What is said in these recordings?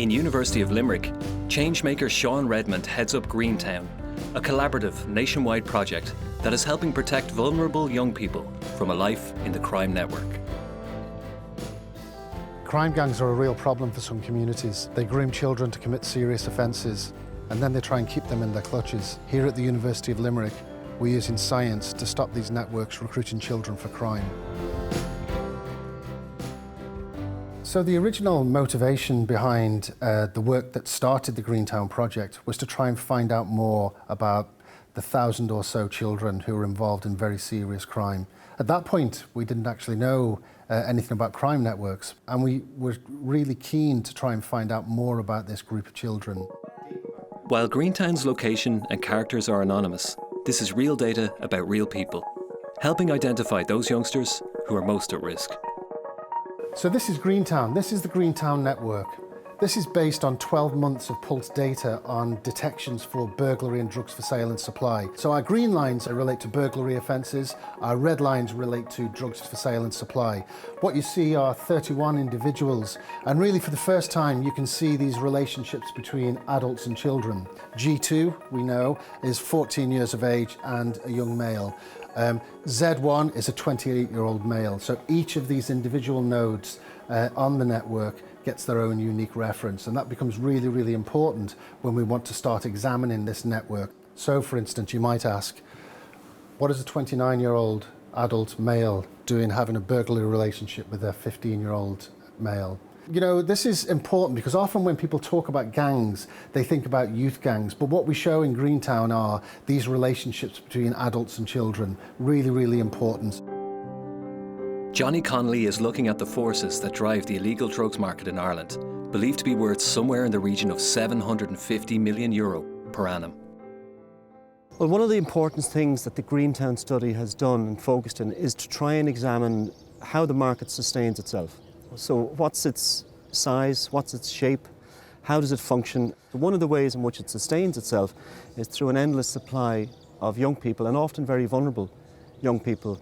In University of Limerick, changemaker Sean Redmond heads up Greentown, a collaborative nationwide project that is helping protect vulnerable young people from a life in the crime network. Crime gangs are a real problem for some communities. They groom children to commit serious offences, and then they try and keep them in their clutches. Here at the University of Limerick, we're using science to stop these networks recruiting children for crime. So the original motivation behind the work that started the Greentown project was to try and find out more about the 1,000 or so children who were involved in very serious crime. At that point, we didn't actually know anything about crime networks, and we were really keen to try and find out more about this group of children. While Greentown's location and characters are anonymous, this is real data about real people, helping identify those youngsters who are most at risk. So this is Greentown. This is the Greentown network. This is based on 12 months of pulse data on detections for burglary and drugs for sale and supply. So our green lines relate to burglary offences, our red lines relate to drugs for sale and supply. What you see are 31 individuals, and really for the first time you can see these relationships between adults and children. G2, we know, is 14 years of age and a young male. Z1 is a 28-year-old male. So each of these individual nodes on the network gets their own unique reference, and that becomes really, really important when we want to start examining this network. So, for instance, you might ask, what is a 29-year-old adult male doing having a burglary relationship with a 15-year-old male? You know, this is important because often when people talk about gangs, they think about youth gangs, but what we show in Greentown are these relationships between adults and children, really, really important. Johnny Connolly is looking at the forces that drive the illegal drugs market in Ireland, believed to be worth somewhere in the region of €750 million per annum. Well, one of the important things that the Greentown study has done and focused on is to try and examine how the market sustains itself. So what's its size, what's its shape, how does it function? One of the ways in which it sustains itself is through an endless supply of young people, and often very vulnerable young people.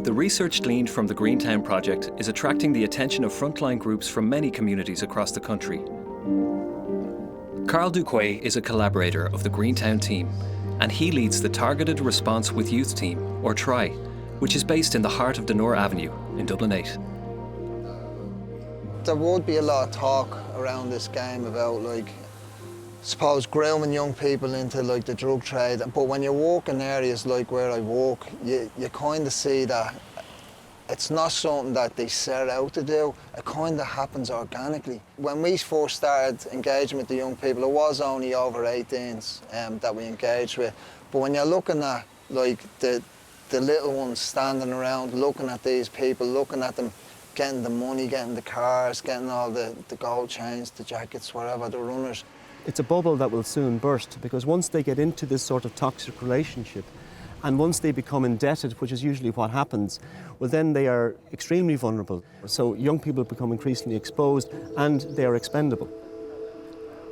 The research gleaned from the Greentown project is attracting the attention of frontline groups from many communities across the country. Carl Duquet is a collaborator of the Greentown team, and he leads the Targeted Response with Youth team, or TRY, which is based in the heart of Dunor Avenue in Dublin 8. There would be a lot of talk around this game about, suppose grooming young people into the drug trade, but when you walk in areas like where I walk, you kind of see that it's not something that they set out to do, it kind of happens organically. When we first started engaging with the young people, it was only over 18s that we engaged with, but when you're looking at the little ones standing around, looking at these people, looking at them getting the money, getting the cars, getting all the gold chains, the jackets, whatever, the runners, it's a bubble that will soon burst, because once they get into this sort of toxic relationship and once they become indebted, which is usually what happens, well then they are extremely vulnerable. So young people become increasingly exposed and they are expendable.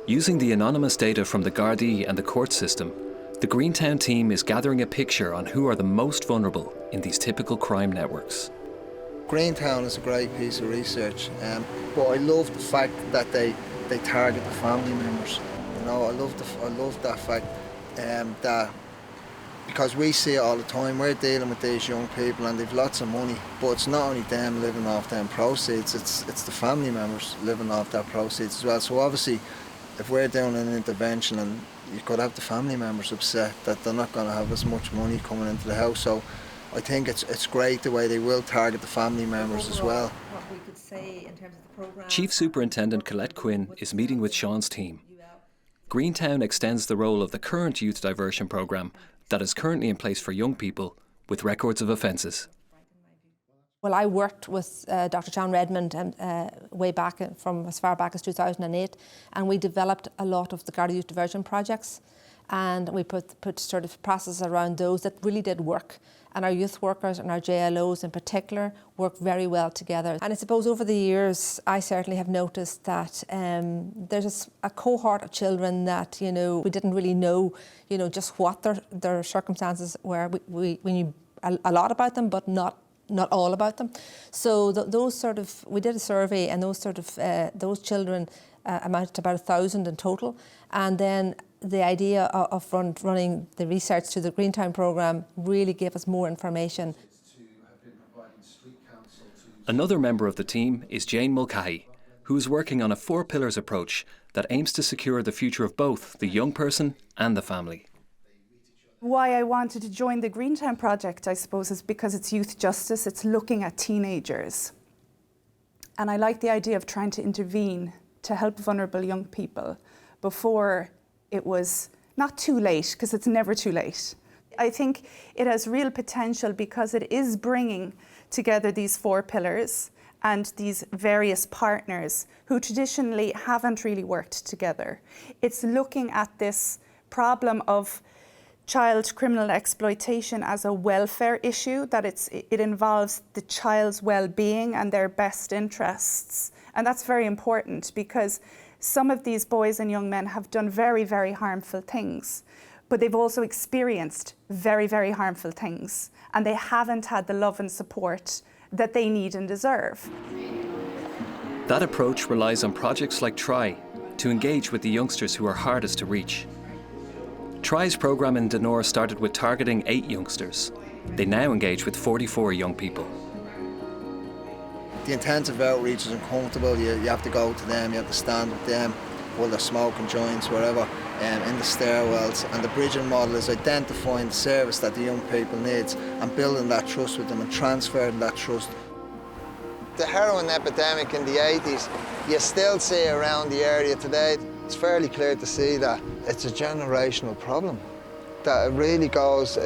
Using the anonymous data from the Gardaí and the court system, the Greentown team is gathering a picture on who are the most vulnerable in these typical crime networks. Greentown is a great piece of research, but I love the fact that they target the family members. You know, I love that fact that, because we see it all the time, we're dealing with these young people and they've lots of money, but it's not only them living off them proceeds, it's the family members living off that proceeds as well. So obviously, if we're doing an intervention, and you could have the family members upset that they're not going to have as much money coming into the house, so I think it's great the way they will target the family members as well. What we could say in terms of the programme. Chief Superintendent Colette Quinn is meeting with Sean's team. Greentown extends the role of the current youth diversion programme that is currently in place for young people with records of offences. Well, I worked with Dr. Sean Redmond way back, from as far back as 2008, and we developed a lot of the Garda Youth Diversion projects, and we put sort of processes around those that really did work. And our youth workers and our JLOs in particular work very well together. And I suppose over the years, I certainly have noticed that there's a cohort of children that, we didn't really know, just what their circumstances were. When you a lot about them, but not all about them. So we did a survey, and those children amounted to about 1,000 in total. And then the idea of running the research through the Greentown programme really gave us more information. Another member of the team is Jane Mulcahy, who is working on a 4 pillars approach that aims to secure the future of both the young person and the family. Why I wanted to join the Greentown project, I suppose, is because it's youth justice. It's looking at teenagers. And I like the idea of trying to intervene to help vulnerable young people before it was not too late, because it's never too late. I think it has real potential because it is bringing together these 4 pillars and these various partners who traditionally haven't really worked together. It's looking at this problem of child criminal exploitation as a welfare issue, that it involves the child's well-being and their best interests. And that's very important, because some of these boys and young men have done very, very harmful things, but they've also experienced very, very harmful things, and they haven't had the love and support that they need and deserve. That approach relies on projects like TRY to engage with the youngsters who are hardest to reach. TRY's programme in Dunn started with targeting 8 youngsters. They now engage with 44 young people. The intensive outreach is uncomfortable. You have to go to them, you have to stand with them while they're smoking joints, wherever, in the stairwells. And the bridging model is identifying the service that the young people needs and building that trust with them and transferring that trust. The heroin epidemic in the 80s, you still see around the area today. It's fairly clear to see that it's a generational problem. That it really goes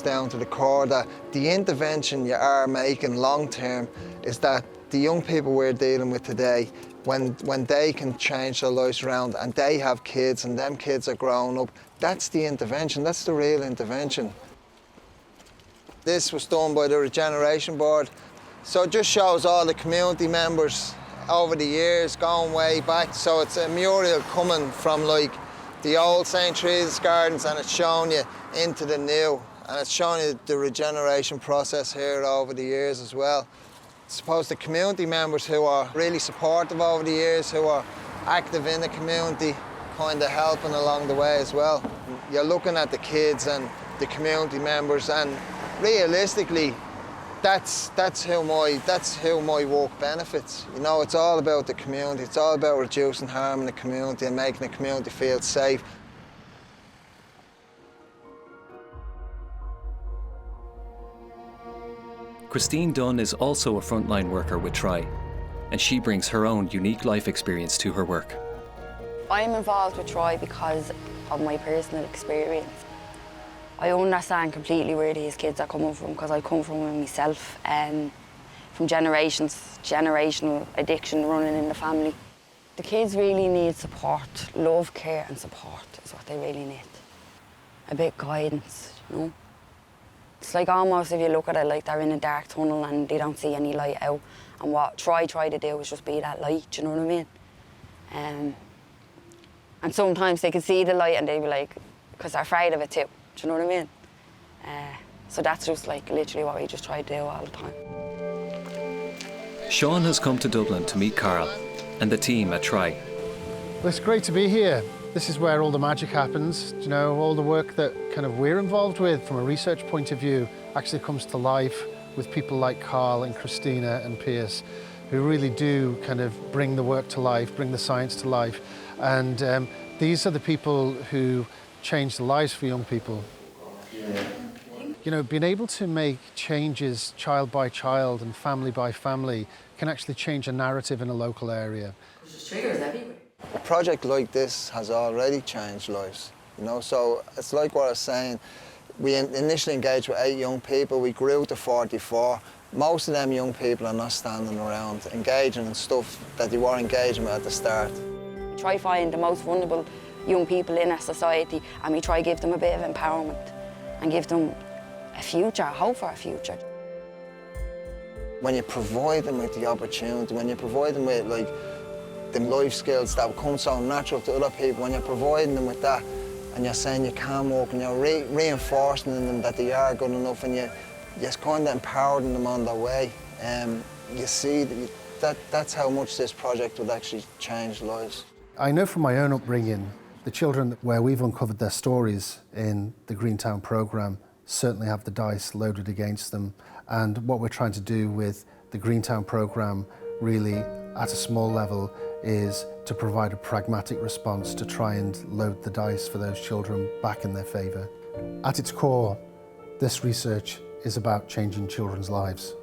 down to the core that the intervention you are making long term is that the young people we're dealing with today, when they can change their lives around and they have kids and them kids are growing up, that's the intervention, that's the real intervention. This was done by the Regeneration Board, so it just shows all the community members over the years, going way back. So it's a mural coming from like the old St. Teresa's Gardens, and it's showing you into the new, and it's showing you the regeneration process here over the years as well. I suppose the community members who are really supportive over the years, who are active in the community, kind of helping along the way as well. You're looking at the kids and the community members, and realistically, that's who my work benefits. You know, it's all about the community. It's all about reducing harm in the community and making the community feel safe. Christine Dunn is also a frontline worker with TRY, and she brings her own unique life experience to her work. I'm involved with TRY because of my personal experience. I understand completely where these kids are coming from, because I come from it myself, from generational addiction running in the family. The kids really need support, love, care and support is what they really need. A bit of guidance, you know. It's like almost, if you look at it, like they're in a dark tunnel and they don't see any light out. And what try to do is just be that light, do you know what I mean? And sometimes they can see the light and they'll be like, because they're afraid of it too. Do you know what I mean? So that's just like literally what we just try to do all the time. Sean has come to Dublin to meet Carl and the team at TRY. Well, it's great to be here. This is where all the magic happens. You know, all the work that kind of we're involved with from a research point of view actually comes to life with people like Carl and Christina and Pierce, who really do kind of bring the work to life, bring the science to life. And these are the people who change the lives for young people. You know, being able to make changes child by child and family by family can actually change a narrative in a local area. There's triggers everywhere. A project like this has already changed lives, you know, so it's like what I was saying. We initially engaged with 8 young people, we grew to 44. Most of them young people are not standing around engaging in stuff that they were engaging with at the start. We try to find the most vulnerable young people in our society, and we try to give them a bit of empowerment and give them a future, a hope for a future. When you provide them with the opportunity, when you provide them with like the life skills that come so natural to other people, when you're providing them with that and you're saying you can walk and you're reinforcing in them that they are good enough, and you're kind of empowering them on their way. You see that's how much this project would actually change lives. I know from my own upbringing, the children where we've uncovered their stories in the Greentown programme certainly have the dice loaded against them. And what we're trying to do with the Greentown programme really at a small level is to provide a pragmatic response to try and load the dice for those children back in their favour. At its core, this research is about changing children's lives.